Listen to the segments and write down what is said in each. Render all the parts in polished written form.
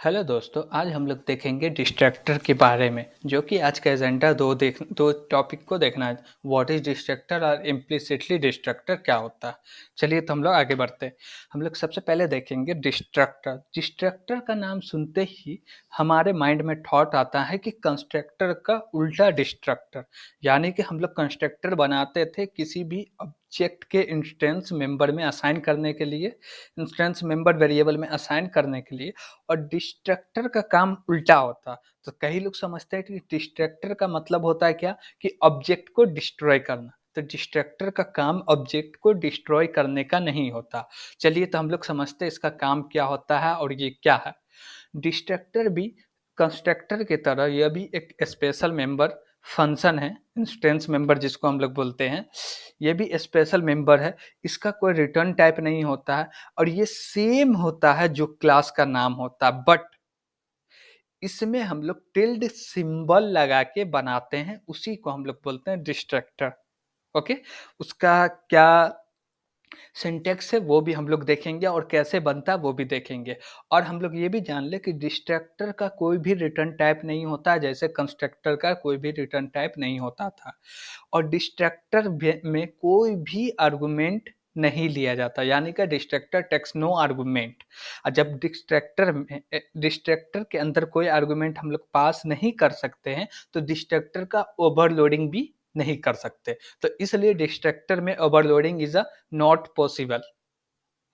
Hello दोस्तों, आज हम लोग देखेंगे डिस्ट्रैक्टर के बारे में, जो कि आज का एजेंडा दो टॉपिक को देखना है। व्हाट इज डिस्ट्रैक्टर और इम्प्लिसिटली डिस्ट्रैक्टर क्या होता है। चलिए तो हम लोग आगे बढ़ते हैं। हम लोग सबसे पहले देखेंगे डिस्ट्रैक्टर। डिस्ट्रैक्टर का नाम सुनते ही हमारे माइंड में थॉट आता है कि कंस्ट्रक्टर का उल्टा डिस्ट्रक्टर, यानी कि हम लोग कंस्ट्रक्टर बनाते थे किसी भी ऑब्जेक्ट के इंस्टेंस मेंबर में असाइन करने के लिए, इंस्टेंस मेंबर वेरिएबल में असाइन करने के लिए, और डिस्ट्रक्टर का काम उल्टा होता। तो कई लोग समझते हैं कि डिस्ट्रक्टर का मतलब होता है क्या, कि ऑब्जेक्ट को डिस्ट्रॉय करना। तो डिस्ट्रक्टर का काम ऑब्जेक्ट को डिस्ट्रॉय करने का नहीं होता। चलिए तो हम लोग समझते हैं इसका काम क्या होता है और ये क्या है। डिस्ट्रक्टर भी कंस्ट्रक्टर की तरह यह भी एक स्पेशल मेंबर फंक्शन है, इंस्टेंस मेंबर जिसको हम लोग बोलते हैं। ये भी स्पेशल मेंबर है, इसका कोई रिटर्न टाइप नहीं होता है और ये सेम होता है जो क्लास का नाम होता है, बट इसमें हम लोग टिल्ड सिंबल लगा के बनाते हैं, उसी को हम लोग बोलते हैं डिस्ट्रक्टर। ओके, उसका क्या सिंटेक्स है वो भी हम लोग देखेंगे और कैसे बनता है वो भी देखेंगे। और हम लोग ये भी जान ले कि डिस्ट्रक्टर का कोई भी रिटर्न टाइप नहीं होता है, जैसे कंस्ट्रक्टर का कोई भी रिटर्न टाइप नहीं होता था। और डिस्ट्रक्टर में कोई भी आर्गुमेंट नहीं लिया जाता, यानी कि डिस्ट्रक्टर टेक्स नो आर्गुमेंट। और जब डिस्ट्रक्टर के अंदर कोई आर्गुमेंट हम लोग पास नहीं कर सकते हैं, तो डिस्ट्रक्टर का ओवरलोडिंग भी नहीं कर सकते। तो इसलिए डिस्ट्रक्टर में overloading is a not possible,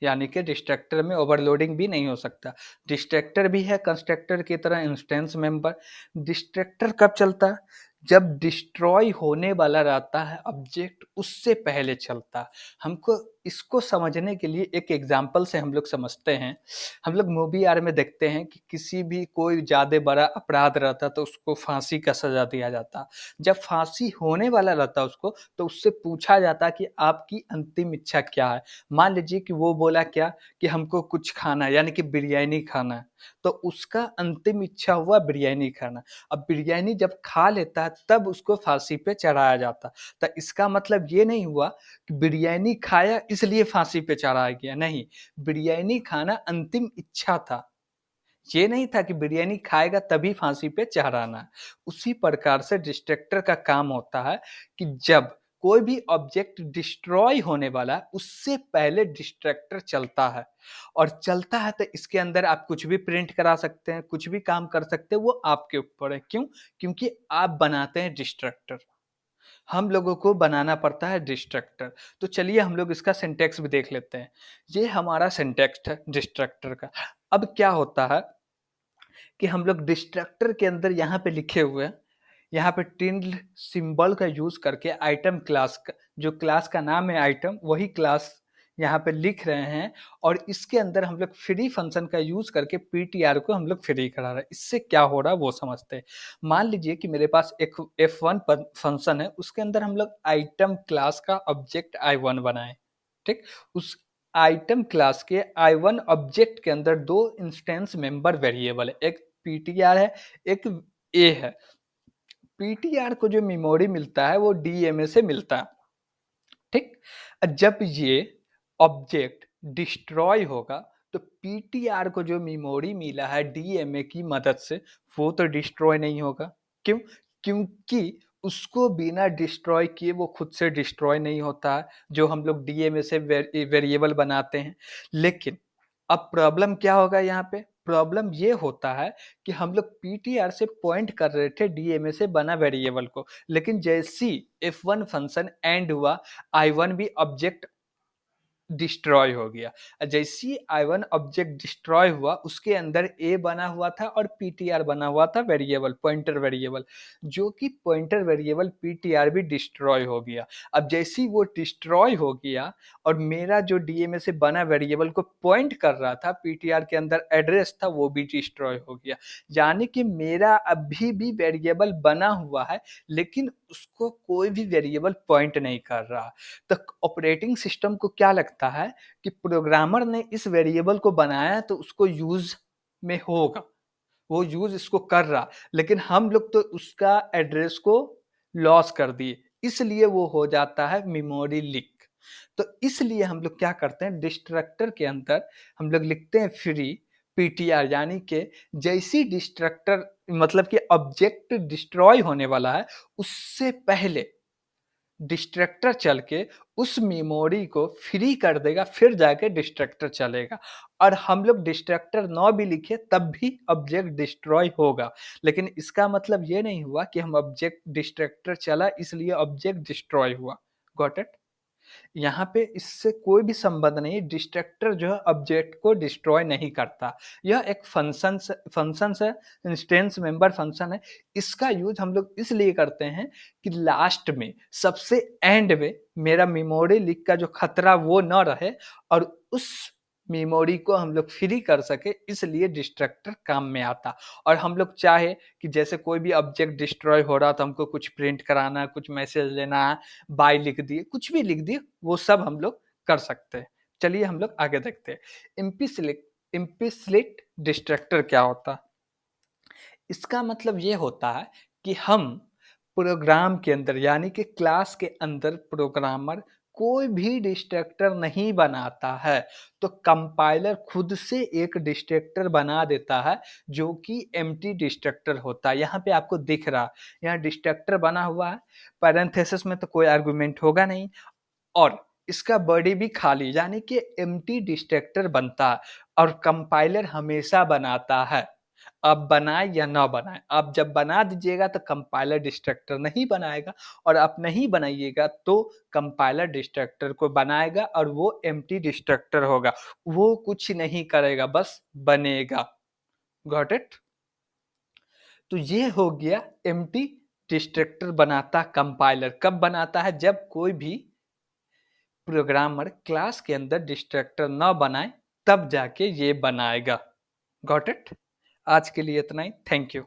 यानी कि डिस्ट्रक्टर में ओवरलोडिंग भी नहीं हो सकता। डिस्ट्रक्टर भी है कंस्ट्रक्टर की तरह इंस्टेंस मेंबर। डिस्ट्रक्टर कब चलता है, जब डिस्ट्रॉय होने वाला रहता है ऑब्जेक्ट, उससे पहले चलता है। हमको इसको समझने के लिए एक एग्जांपल से हम लोग समझते हैं। हम लोग मूवी आर में देखते हैं कि किसी भी कोई ज़्यादा बड़ा अपराध रहता तो उसको फांसी का सजा दिया जाता। जब फांसी होने वाला रहता उसको, तो उससे पूछा जाता कि आपकी अंतिम इच्छा क्या है। मान लीजिए कि वो बोला क्या, कि हमको कुछ खाना है, यानी कि बिरयानी खाना है। तो उसका अंतिम इच्छा हुआ बिरयानी खाना। अब बिरयानी जब खा लेता है तब उसको फांसी पे चढ़ाया जाता। तो इसका मतलब ये नहीं हुआ कि बिरयानी खाया इसलिए फांसी पे चढ़ाया गया, नहीं। बिरयानी खाना अंतिम इच्छा था, ये नहीं था कि बिरयानी खाएगा तभी फांसी पे चढ़ाना है। उसी प्रकार से डिस्ट्रक्टर का काम होता है कि जब कोई भी ऑब्जेक्ट डिस्ट्रॉय होने वाला है, उससे पहले डिस्ट्रक्टर चलता है। और चलता है तो इसके अंदर आप कुछ भी प्रिंट करा सकते हैं, कुछ भी काम कर सकते हैं, वो आपके ऊपर है। क्यों? क्योंकि आप बनाते हैं डिस्ट्रक्टर। हम लोगों को बनाना पड़ता है डिस्ट्रक्टर। तो चलिए हम लोग इसका सिंटैक्स भी देख लेते हैं। ये हमारा सिंटैक्स है डिस्ट्रक्टर का। अब क्या होता है कि हम लोग डिस्ट्रक्टर के अंदर यहाँ पे लिखे हुए हैं, यहाँ पे टिल्ड सिंबल का यूज़ करके आइटम क्लास का, जो क्लास का नाम है आइटम, वही क्लास यहाँ पे लिख रहे हैं। और इसके अंदर हम लोग फ्री फंक्शन का यूज़ करके पीटीआर को हम लोग फ्री करा रहे हैं। इससे क्या हो रहा है वो समझते हैं। मान लीजिए कि मेरे पास एक F1 फंक्शन है, उसके अंदर हम लोग आइटम क्लास का ऑब्जेक्ट I1 बनाए, ठीक। उस आइटम क्लास के I1 ऑब्जेक्ट के अंदर दो इंस्टेंस मेंबर वेरिएबल है, एक पीटीआर है, एक ए है। पीटीआर को जो मेमोरी मिलता है वो डीएमए से मिलता है, ठीक। जब ये ऑब्जेक्ट डिस्ट्रॉय होगा, तो पीटीआर को जो मेमोरी मिला है डीएमए की मदद से, वो तो डिस्ट्रॉय नहीं होगा। क्यों? क्योंकि उसको बिना डिस्ट्रॉय किए वो खुद से डिस्ट्रॉय नहीं होता है, जो हम लोग डीएमए से वेरिएबल बनाते हैं। लेकिन अब प्रॉब्लम क्या होगा यहाँ पे? प्रॉब्लम ये होता है कि हम लोग पीटीआर से पॉइंट कर रहे थे डीएमए से बना वेरिएबल को, लेकिन जैसी F1 फंक्शन एंड हुआ, I1 भी ऑब्जेक्ट डिस्ट्रॉय हो गया। जैसे ही I1 ऑब्जेक्ट डिस्ट्रॉय हुआ, उसके अंदर ए बना हुआ था और पीटीआर बना हुआ था वेरिएबल, पॉइंटर वेरिएबल, जो कि पॉइंटर वेरिएबल पीटीआर भी डिस्ट्रॉय हो गया। अब जैसे ही वो डिस्ट्रॉय हो गया और मेरा जो डीएमए से बना वेरिएबल को पॉइंट कर रहा था, पीटीआर के अंदर एड्रेस था, वो भी डिस्ट्रॉय हो गया। यानी कि मेरा अभी भी वेरिएबल बना हुआ है, लेकिन उसको कोई भी वेरिएबल पॉइंट नहीं कर रहा। तो ऑपरेटिंग सिस्टम को क्या लगता है कि प्रोग्रामर ने इस वेरिएबल को बनाया तो उसको यूज में होगा, वो यूज इसको कर रहा, लेकिन हम लोग तो उसका एड्रेस को लॉस कर दिए, इसलिए वो हो जाता है मेमोरी लीक। तो इसलिए हम लोग क्या करते हैं, डिस्ट्रक्टर के अंदर हम लोग लिखते हैं फ्री, पीटीआर यानी कि जैसी डिस्ट्रक्टर मतलब कि ऑब्जेक्ट डिस्ट्रॉय होने वाला है, उससे पहले डिस्ट्रक्टर चल के उस मेमोरी को फ्री कर देगा, फिर जाके डिस्ट्रक्टर चलेगा। और हम लोग डिस्ट्रक्टर ना भी लिखे तब भी ऑब्जेक्ट डिस्ट्रॉय होगा। लेकिन इसका मतलब ये नहीं हुआ कि हम ऑब्जेक्ट डिस्ट्रक्टर चला इसलिए ऑब्जेक्ट डिस्ट्रॉय हुआ। Got it? यहाँ पे इससे कोई भी संबंध नहीं, डिस्ट्रक्टर जो है ऑब्जेक्ट को डिस्ट्रॉय नहीं करता। यह एक फंक्शंस है, इंस्टेंस मेंबर फंक्शन है। इसका यूज़ हम लोग इसलिए करते हैं कि लास्ट में सबसे एंड में मेरा मेमोरी लीक का जो खतरा वो ना रहे और उस मेमोरी को हम लोग फ्री कर सके, इसलिए डिस्ट्रक्टर काम में आता। और हम लोग चाहे कि जैसे कोई भी ऑब्जेक्ट डिस्ट्रॉय हो रहा तो हमको कुछ प्रिंट कराना है, कुछ मैसेज लेना है, बाय लिख दिए, कुछ भी लिख दिए, वो सब हम लोग कर सकते हैं। चलिए हम लोग आगे देखते हैं। इम्प्लिसिट डिस्ट्रक्टर क्या होता है? इसका मतलब ये होता है कि हम प्रोग्राम के अंदर यानी कि क्लास के अंदर प्रोग्रामर कोई भी डिस्ट्रक्टर नहीं बनाता है, तो कंपाइलर खुद से एक डिस्ट्रक्टर बना देता है जो कि एम्प्टी डिस्ट्रक्टर होता है। यहाँ पे आपको दिख रहा है, यहाँ डिस्ट्रक्टर बना हुआ है, पैरेंथेसिस में तो कोई आर्गुमेंट होगा नहीं और इसका बॉडी भी खाली यानी कि एम्प्टी डिस्ट्रक्टर बनता है और कंपाइलर हमेशा बनाता है। आप बनाए या ना बनाए, आप जब बना दीजिएगा तो कंपाइलर डिस्ट्रक्टर नहीं बनाएगा और आप नहीं बनाइएगा तो कंपाइलर डिस्ट्रक्टर को बनाएगा और वो एम्प्टी डिस्ट्रक्टर होगा। वो कुछ नहीं करेगा, बस बनेगा। Got it? तो ये हो गया एम्प्टी डिस्ट्रक्टर बनाता कंपाइलर। कब बनाता है? जब कोई भी प्रोग्रामर क्लास के अंदर डिस्ट्रक्टर ना बनाए तब जाके ये बनाएगा। Got it? आज के लिए इतना ही। Thank you.